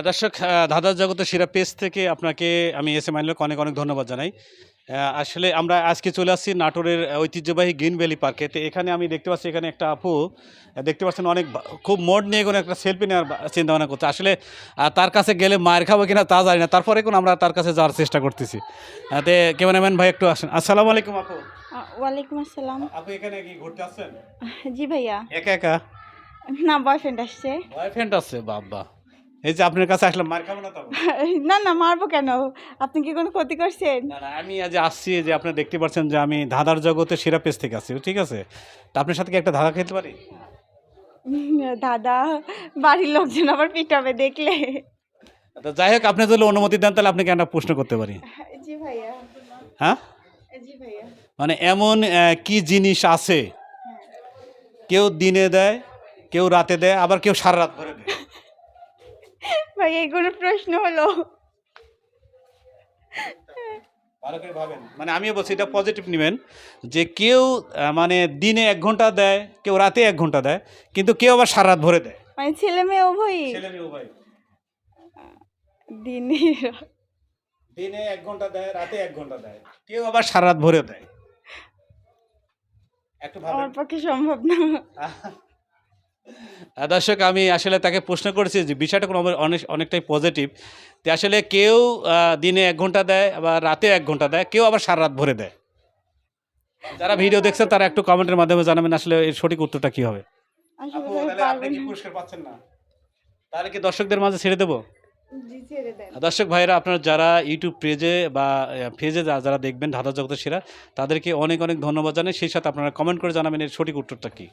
দর্শক, ধাঁধার জগতের সেরা পেজ থেকে আপনাকে আমি এস এম আইনুলকে অনেক অনেক ধন্যবাদ জানাই। আসলে আমরা আজকে চলে আসছি নাটোরের ঐতিহ্যবাহী গ্রিন ভ্যালি পার্কে। তো এখানে আমি দেখতে পাচ্ছি এখানে একটা আপু দেখতে পাচ্ছেন অনেক খুব মোড নিয়ে কোনো একটা সেলফি নেওয়ার চিন্তা ভাবনা করছে। আসলে তার কাছে গেলে মায়ের খাবো কিনা তা জানি না, তারপরে কোন আমরা তার কাছে যাওয়ার চেষ্টা করতেছি। তে ক্যামেরাম্যান ভাই একটু আসেন। আসসালামু আলাইকুম আপু। ওয়ালাইকুম আসসালাম। আপু এখানে কি ঘুরতে আসছেন? জি ভাইয়া। একা একা? না, বয়ফ্রেন্ড আসছে। বয়ফ্রেন্ড আছে? বাবা, এই যে আপনার কাছে আসলাম, মার খাবো না তো? না না, মারবো কেন? আপনি কি কোনো ক্ষতি করছেন? না, না, আমি আজ আসছি যে আপনি দেখতে পাচ্ছেন যে আমি ধাঁধার জগতে সেরা পেজ থেকে আসছি, ঠিক আছে? তা আপনার সাথে কি একটা ধাঁধা খেলতে পারি? দাদা, বাড়ির লোকজন আবার পিটাবে দেখলে। তো যাই হোক, আপনি যদি অনুমতি দেন তাহলে আপনাকে একটা প্রশ্ন করতে পারি। জি ভাইয়া। হ্যাঁ, জি ভাইয়া। মানে এমন কি জিনিস আছে হ্যাঁ। কেউ দিনে দেয়, কেউ রাতে দেয়, আবার কেউ সারা রাত ধরে দেয়? ভাই, এগুলো প্রশ্ন হলো? ভালো করে ভাবেন, মানে আমিও বলছি এটা পজিটিভ নেবেন যে কেউ মানে দিনে 1 ঘন্টা দেয়, কেউ রাতে 1 ঘন্টা দেয়, কিন্তু কেউ আবার সারা রাত ভরে দেয়। মানে ছেলে মেয়ে উভয়ই? ছেলে মেয়ে উভয়। দিনে দিনে 1 ঘন্টা দেয়, রাতে 1 ঘন্টা দেয়, কেউ আবার সারা রাত ভরে দেয়। একটু ভাবেন। আমার পক্ষে সম্ভব না। দর্শক, আমি আসলে তাকে প্রশ্ন করেছি যে বিষয়টা কোনো অনেকটাই পজিটিভ। তো আসলে কেউ দিনে 1 ঘন্টা দেয়, আবার রাতে 1 ঘন্টা দেয়, কেউ আবার সারা রাত ভরে দেয়। যারা ভিডিও দেখছেন তারা একটু কমেন্টের মাধ্যমে জানাবেন আসলে এর সঠিক উত্তরটা কি হবে। আসলে আপু, ভাই তাহলে পারবো আপনি কি না। পুরস্কার পাচ্ছেন না? তাহলে কি দর্শকদের মাঝে ছেড়ে দেবো? জি, ছেড়ে দেন। দর্শক ভাইরা, আপনারা যারা ইউটিউব পেজে বা পেজে যারা দেখবেন ধাঁধা জগতের সেরা, তাদেরকে অনেক অনেক ধন্যবাদ জানাই। সেই সাথে আপনারা কমেন্ট করে জানাবেন এর সঠিক উত্তরটা কি।